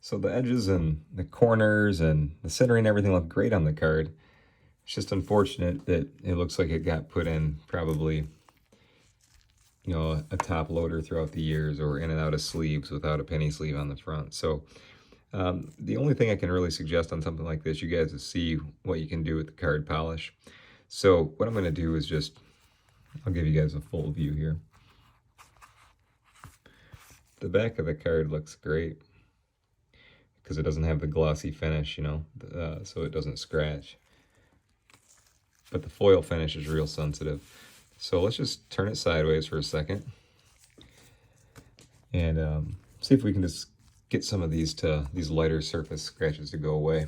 So the edges and the corners and the centering, everything look great on the card. It's just unfortunate that it looks like it got put in probably, a top loader throughout the years, or in and out of sleeves without a penny sleeve on the front. So the only thing I can really suggest on something like this, you guys, is see what you can do with the card polish. So what I'm going to do is I'll give you guys a full view here. The back of the card looks great because it doesn't have the glossy finish, so it doesn't scratch. But the foil finish is real sensitive. So let's just turn it sideways for a second and see if we can just get some of these lighter surface scratches to go away.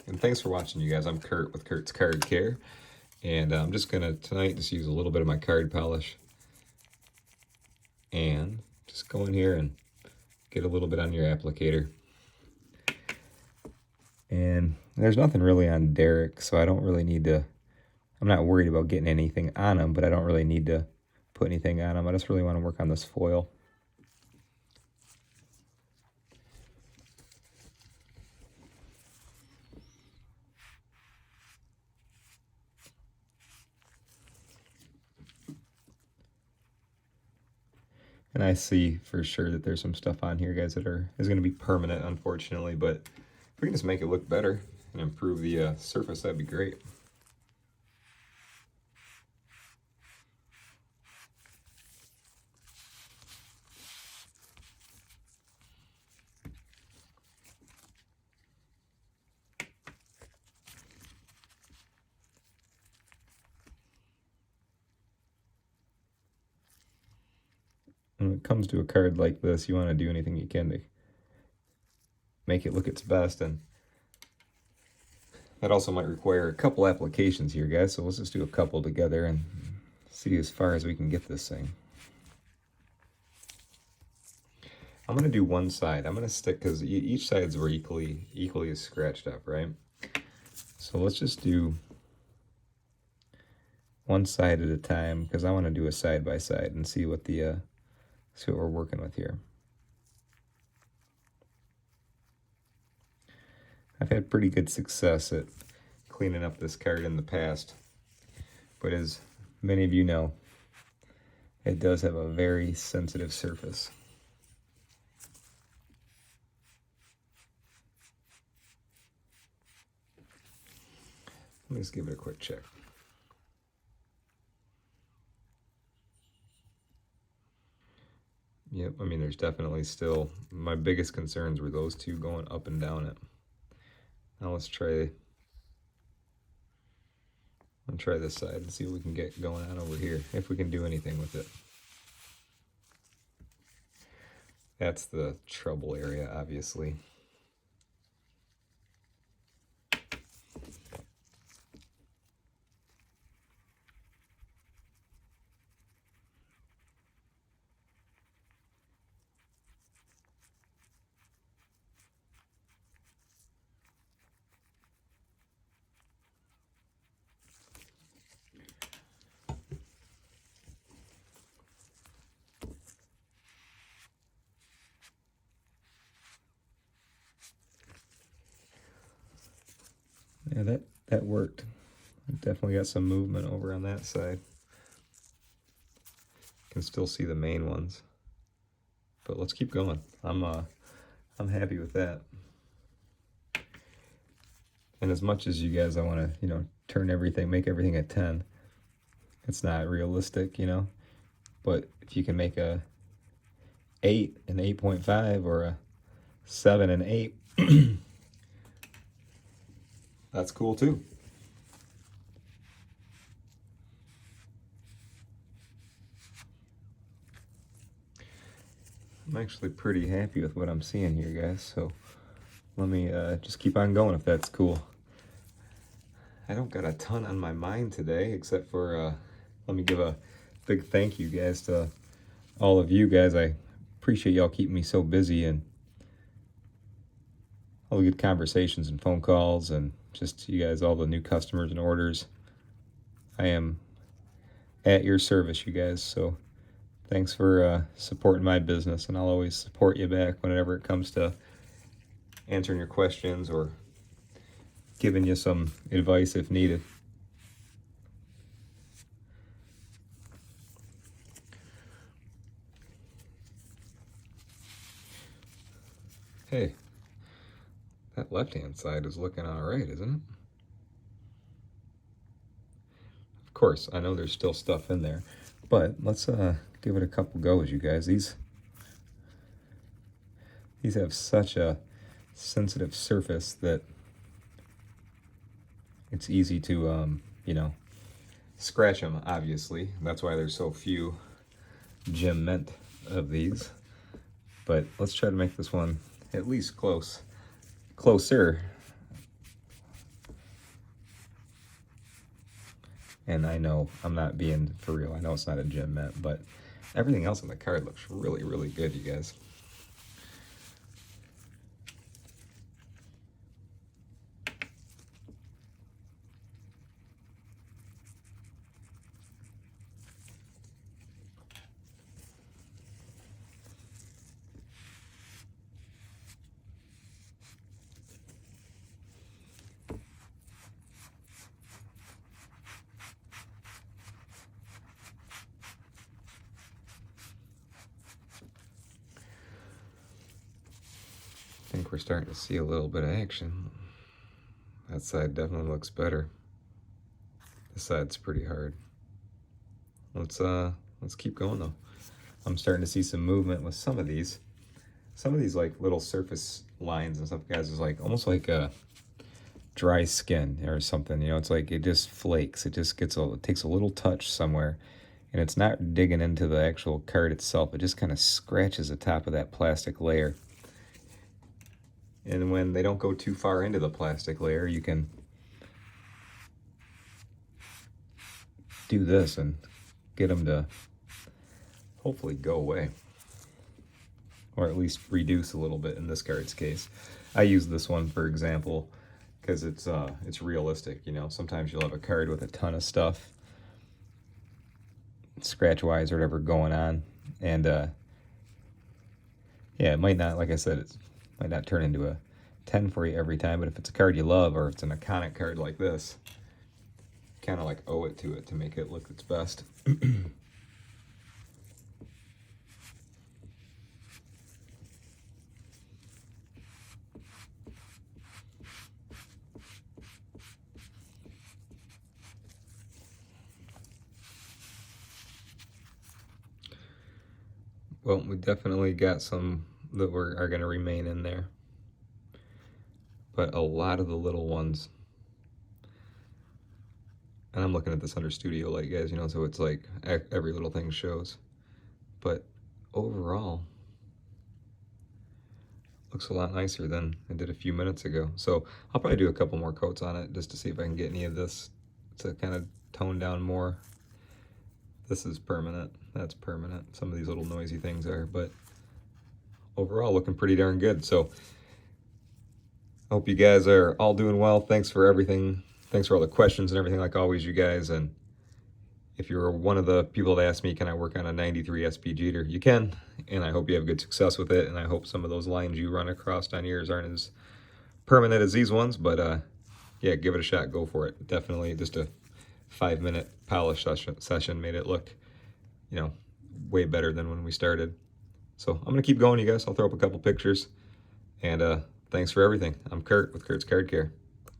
And thanks for watching, you guys. I'm Kurt with Kurt's Card Care, and I'm just gonna tonight just use a little bit of my card polish and just go in here and get a little bit on your applicator. And there's nothing really on Derek, so I don't really need to, I'm not worried about getting anything on him, but I don't really need to put anything on him. I just really want to work on this foil. And I see for sure that there's some stuff on here, guys, that is going to be permanent, unfortunately. But if we can just make it look better and improve the surface, that'd be great. When it comes to a card like this, you want to do anything you can to make it look its best, and that also might require a couple applications here, guys, so let's just do a couple together and see as far as we can get this thing. I'm going to do one side. I'm going to stick, because each sides were equally as scratched up, right? So let's just do one side at a time, because I want to do a side by side and see what we're working with here. I've had pretty good success at cleaning up this card in the past, but as many of you know, it does have a very sensitive surface. Let me just give it a quick check. Yep, I mean, there's definitely still, my biggest concerns were those two going up and down it. Now let's try this side and see what we can get going on over here, if we can do anything with it. That's the trouble area, obviously. Yeah, that worked. Definitely got some movement over on that side. Can still see the main ones, but let's keep going. I'm happy with that. And as much as you guys, I want to turn everything, make everything a 10. It's not realistic, But if you can make a 8 and 8.5, or a 7 and 8. That's cool too. I'm actually pretty happy with what I'm seeing here, guys, so let me just keep on going if that's cool. I don't got a ton on my mind today, except for let me give a big thank you, guys, to all of you guys. I appreciate y'all keeping me so busy, and all the good conversations and phone calls, and just you guys, all the new customers and orders. I am at your service, you guys, so thanks for supporting my business, and I'll always support you back whenever it comes to answering your questions or giving you some advice if needed. Hey, that left-hand side is looking all right, isn't it? Of course, I know there's still stuff in there, but let's give it a couple goes, you guys. These have such a sensitive surface that it's easy to, you know, scratch them, obviously. That's why there's so few gem mint of these. But let's try to make this one at least closer. And I know I'm not being for real. I know it's not a gem mint, but everything else on the card looks really, really good, you guys. I think we're starting to see a little bit of action. That side definitely looks better. This side's pretty hard. Let's keep going though. I'm starting to see some movement with some of these. Some of these like little surface lines and stuff, guys, is like almost like a dry skin or something. You know, it's like it just flakes. It just it takes a little touch somewhere, and it's not digging into the actual card itself. It just kind of scratches the top of that plastic layer. And when they don't go too far into the plastic layer, you can do this and get them to hopefully go away, or at least reduce a little bit in this card's case. I use this one for example because it's realistic. You know, sometimes you'll have a card with a ton of stuff, scratch wise or whatever going on, and yeah, it might not, like I said, it might not turn into a 10 for you every time, but if it's a card you love or if it's an iconic card like this, kind of like owe it to make it look its best. Well, we definitely got some that are going to remain in there, but a lot of the little ones, and I'm looking at this under studio light, guys, you know, so it's like every little thing shows, but overall looks a lot nicer than it did a few minutes ago. So I'll probably do a couple more coats on it just to see if I can get any of this to kind of tone down more. This is permanent, that's permanent. Some of these little noisy things are, but overall looking pretty darn good. So I hope you guys are all doing well. Thanks for everything. Thanks for all the questions and everything, like always, you guys. And if you're one of the people that asked me, can I work on a 93 SP Jeter? You can, and I hope you have good success with it. And I hope some of those lines you run across on yours aren't as permanent as these ones, but yeah, give it a shot, go for it. Definitely just a 5-minute polish session made it look, you know, way better than when we started. So I'm gonna keep going, you guys. I'll throw up a couple pictures, and thanks for everything. I'm Kurt with Kurt's Card Care.